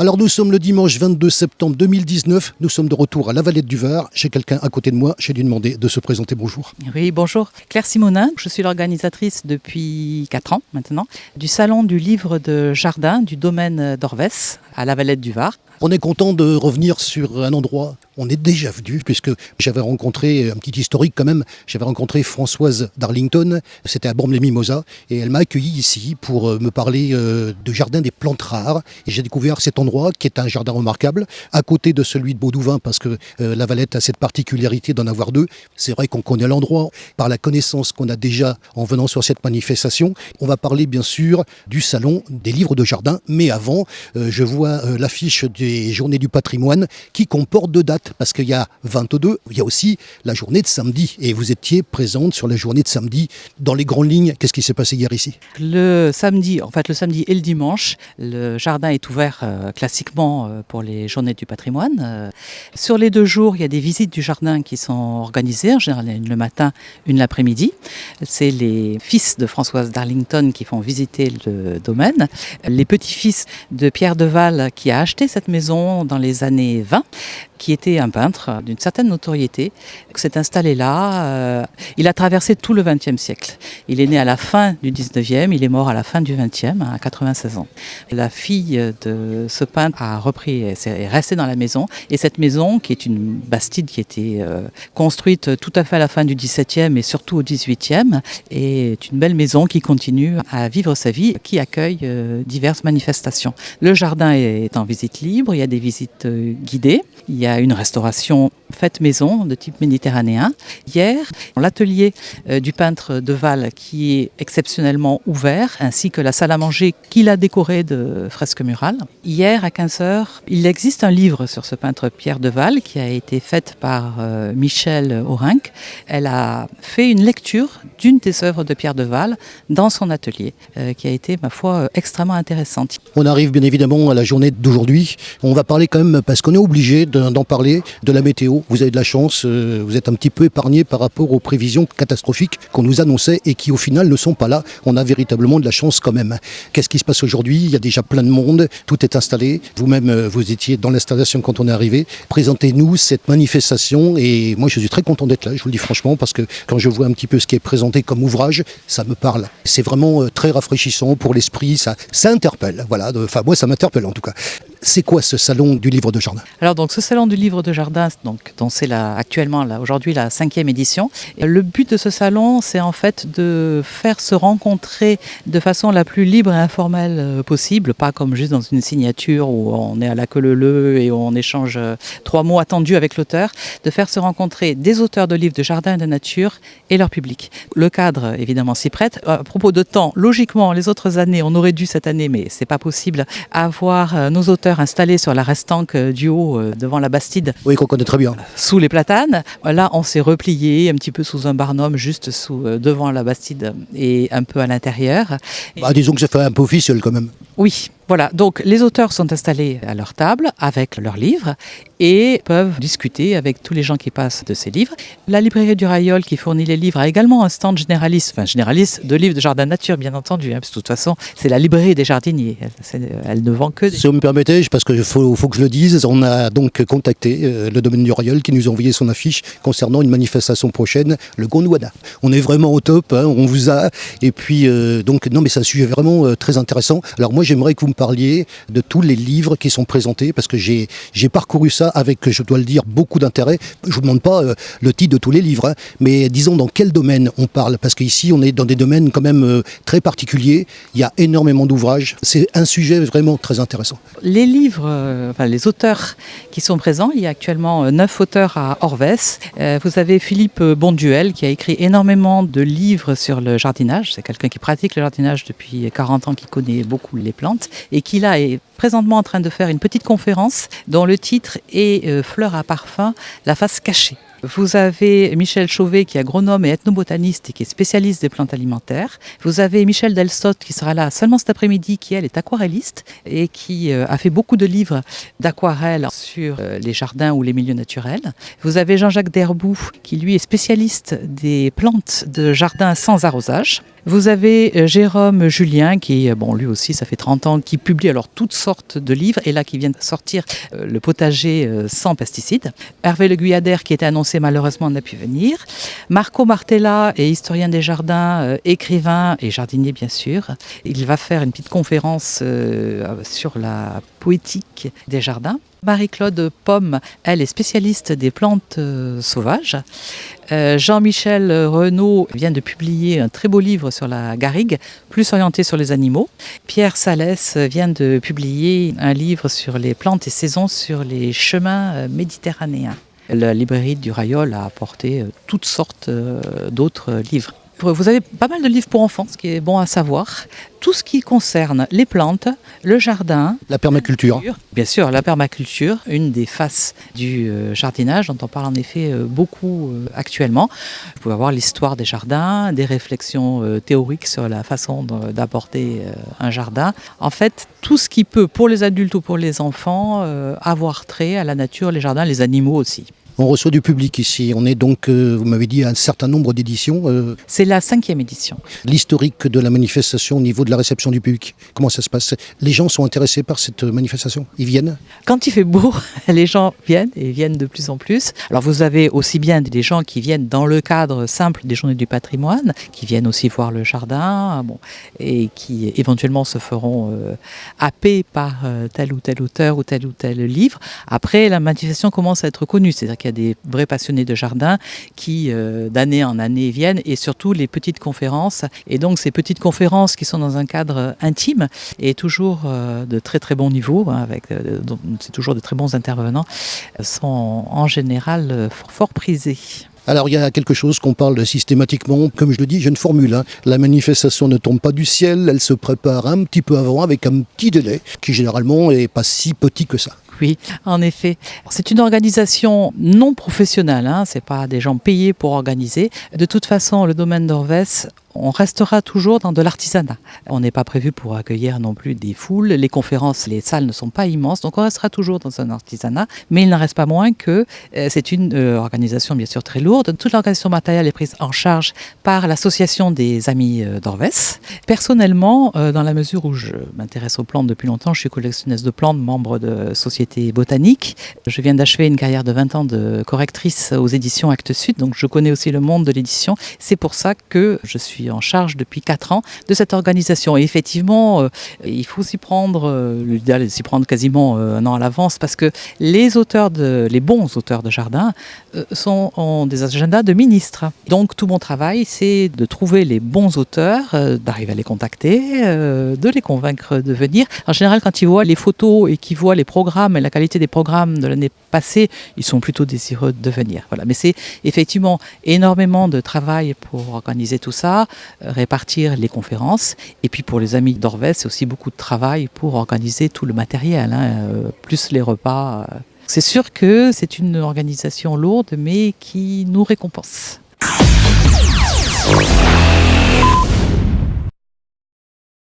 Alors nous sommes le dimanche 22 septembre 2019, nous sommes de retour à la Valette du Var. J'ai quelqu'un à côté de moi, j'ai lui demandé de se présenter. Bonjour. Oui, bonjour. Claire Simonin, je suis l'organisatrice depuis 4 ans maintenant du Salon du livre de jardin du domaine d'Orvès à la Valette du Var. On est content de revenir sur un endroit où on est déjà venu, puisque j'avais rencontré, un petit historique quand même, j'avais rencontré Françoise Darlington, c'était à Bormes-les-Mimosas, et elle m'a accueilli ici pour me parler de jardin des plantes rares. Et j'ai découvert cet endroit qui est un jardin remarquable, à côté de celui de Baudouin, parce que la Valette a cette particularité d'en avoir deux. C'est vrai qu'on connaît l'endroit, par la connaissance qu'on a déjà en venant sur cette manifestation. On va parler bien sûr du salon des livres de jardin, mais avant, je vois l'affiche des Journées du patrimoine qui comporte 2 dates, parce qu'il y a 22, il y a aussi la journée de samedi, et vous étiez présente sur la journée de samedi. Dans les grandes lignes, qu'est-ce qui s'est passé hier ici? Le samedi et le dimanche, le jardin est ouvert classiquement pour les Journées du patrimoine. Sur les 2 jours, il y a des visites du jardin qui sont organisées, en général une le matin, une l'après-midi. C'est les fils de Françoise Darlington qui font visiter le domaine. Les petits-fils de Pierre Deval qui a acheté cette maison dans les années 20, qui était un peintre d'une certaine notoriété, qui s'est installé là. Il a traversé tout le XXe siècle. Il est né à la fin du XIXe, il est mort à la fin du XXe, à 96 ans. La fille de ce peintre a repris, est restée dans la maison. Et cette maison, qui est une bastide qui était construite tout à fait à la fin du XVIIe et surtout au XVIIIe, est une belle maison qui continue à vivre sa vie, qui accueille diverses manifestations. Le jardin est en visite libre, il y a des visites guidées, il y a une restauration faite maison de type méditerranéen. Hier, l'atelier du peintre Deval qui est exceptionnellement ouvert, ainsi que la salle à manger qu'il a décorée de fresques murales. Hier, à 15h, il existe un livre sur ce peintre Pierre Deval qui a été fait par Michel Aurinck. Elle a fait une lecture d'une des œuvres de Pierre Deval dans son atelier, qui a été, ma foi, extrêmement intéressante. On arrive bien évidemment à la journée d'aujourd'hui. On va parler quand même, parce qu'on est obligé d'en parler, de la météo. Vous avez de la chance, vous êtes un petit peu épargné par rapport aux prévisions catastrophiques qu'on nous annonçait et qui au final ne sont pas là. On a véritablement de la chance quand même. Qu'est-ce qui se passe aujourd'hui? Il y a déjà plein de monde, tout est installé. Vous-même, vous étiez dans l'installation quand on est arrivé. Présentez-nous cette manifestation, et moi je suis très content d'être là, je vous le dis franchement, parce que quand je vois un petit peu ce qui est présenté comme ouvrage, ça me parle. C'est vraiment très rafraîchissant pour l'esprit, ça interpelle. Voilà, enfin moi ça m'interpelle en tout cas. C'est quoi ce salon du livre de jardin? Alors donc ce salon du livre de jardin, dont c'est aujourd'hui la 5e édition. Et le but de ce salon, c'est en fait de faire se rencontrer de façon la plus libre et informelle possible, pas comme juste dans une signature où on est à la queue leu et où on échange 3 mots attendus avec l'auteur, de faire se rencontrer des auteurs de livres de jardin et de nature et leur public. Le cadre évidemment s'y prête. À propos de temps, logiquement les autres années, on aurait dû cette année, mais c'est pas possible, avoir nos auteurs installés sur la restanque du haut devant la Bastide. Oui, qu'on connaît très bien. Sous les platanes. Là, on s'est replié un petit peu sous un barnum, juste devant la Bastide et un peu à l'intérieur. Disons que ça fait un peu officiel quand même. Oui, voilà. Donc les auteurs sont installés à leur table avec leurs livres et peuvent discuter avec tous les gens qui passent de ces livres. La librairie du Railleul, qui fournit les livres, a également un stand généraliste de livres de jardin nature, bien entendu, parce que de toute façon, c'est la librairie des jardiniers. Elle ne vend que des... Si vous me permettez, parce qu'il faut que je le dise, on a donc contacté le domaine du Railleul qui nous a envoyé son affiche concernant une manifestation prochaine, le Gondwana. On est vraiment au top, on vous a, et puis donc non mais c'est un sujet vraiment très intéressant. Alors moi j'aimerais que vous me parliez de tous les livres qui sont présentés, parce que j'ai parcouru ça avec, je dois le dire, beaucoup d'intérêt. Je ne vous demande pas le titre de tous les livres, mais disons dans quel domaine on parle, parce qu'ici on est dans des domaines quand même très particuliers, il y a énormément d'ouvrages, c'est un sujet vraiment très intéressant. Les livres, les auteurs qui sont présents, il y a actuellement 9 auteurs à Orvès. Vous avez Philippe Bonduel qui a écrit énormément de livres sur le jardinage, c'est quelqu'un qui pratique le jardinage depuis 40 ans, qui connaît beaucoup les plantes, et qui là est présentement en train de faire une petite conférence dont le titre est Fleurs à parfum, la face cachée. Vous avez Michel Chauvet qui est agronome et ethnobotaniste et qui est spécialiste des plantes alimentaires. Vous avez Michel Delstodt qui sera là seulement cet après-midi, qui elle est aquarelliste et qui a fait beaucoup de livres d'aquarelle sur les jardins ou les milieux naturels. Vous avez Jean-Jacques Derbout qui lui est spécialiste des plantes de jardin sans arrosage. Vous avez Jérôme Julien qui, lui aussi, ça fait 30 ans, qui publie alors toutes sortes de livres et là qui vient de sortir le potager sans pesticides. Hervé Le Guyadère qui était annoncé malheureusement n'a pu venir. Marco Martella est historien des jardins, écrivain et jardinier bien sûr. Il va faire une petite conférence sur la poétique des jardins. Marie-Claude Pomme, elle est spécialiste des plantes sauvages. Jean-Michel Renaud vient de publier un très beau livre sur la garrigue, plus orienté sur les animaux. Pierre Salès vient de publier un livre sur les plantes et saisons sur les chemins méditerranéens. La librairie du Rayol a apporté toutes sortes d'autres livres. Vous avez pas mal de livres pour enfants, ce qui est bon à savoir. Tout ce qui concerne les plantes, le jardin, la permaculture. Bien sûr, la permaculture, une des faces du jardinage dont on parle en effet beaucoup actuellement. Vous pouvez avoir l'histoire des jardins, des réflexions théoriques sur la façon d'aborder un jardin. En fait, tout ce qui peut, pour les adultes ou pour les enfants, avoir trait à la nature, les jardins, les animaux aussi. On reçoit du public ici. On est donc, vous m'avez dit, à un certain nombre d'éditions. C'est la 5e édition. L'historique de la manifestation au niveau de la réception du public, comment ça se passe? Les gens sont intéressés par cette manifestation? Ils viennent? Quand il fait beau, les gens viennent et viennent de plus en plus. Alors vous avez aussi bien des gens qui viennent dans le cadre simple des Journées du patrimoine, qui viennent aussi voir le jardin, et qui éventuellement se feront happer par tel ou tel auteur ou tel livre. Après, la manifestation commence à être connue, c'est-à-dire qu'il y a des vrais passionnés de jardin qui, d'année en année, viennent, et surtout les petites conférences. Et donc ces petites conférences qui sont dans un cadre intime et toujours de très très bon niveau, c'est toujours de très bons intervenants, sont en général fort prisés. Alors il y a quelque chose qu'on parle systématiquement, comme je le dis, j'ai une formule. La manifestation ne tombe pas du ciel, elle se prépare un petit peu avant avec un petit délai qui généralement n'est pas si petit que ça. Oui, en effet. C'est une organisation non professionnelle, c'est pas des gens payés pour organiser. De toute façon, le domaine d'Orvès, on restera toujours dans de l'artisanat. On n'est pas prévu pour accueillir non plus des foules. Les conférences, les salles ne sont pas immenses, donc on restera toujours dans un artisanat. Mais il n'en reste pas moins que c'est une organisation bien sûr très lourde. Toute l'organisation matérielle est prise en charge par l'association des Amis d'Orvès. Personnellement, dans la mesure où je m'intéresse aux plantes depuis longtemps, je suis collectionneuse de plantes, membre de Société botanique. Je viens d'achever une carrière de 20 ans de correctrice aux éditions Actes Sud, donc je connais aussi le monde de l'édition. C'est pour ça que je suis en charge depuis 4 ans de cette organisation. Et effectivement, il faut s'y prendre, l'idéal est de s'y prendre quasiment un an à l'avance, parce que les bons auteurs de jardin ont des agendas de ministres. Donc tout mon travail, c'est de trouver les bons auteurs, d'arriver à les contacter, de les convaincre de venir. En général, quand ils voient les photos et qu'ils voient les programmes et la qualité des programmes de l'année passée, ils sont plutôt désireux de venir. Voilà. Mais c'est effectivement énormément de travail pour organiser tout ça, répartir les conférences. Et puis pour les Amis d'Orvès, c'est aussi beaucoup de travail pour organiser tout le matériel, plus les repas. C'est sûr que c'est une organisation lourde, mais qui nous récompense.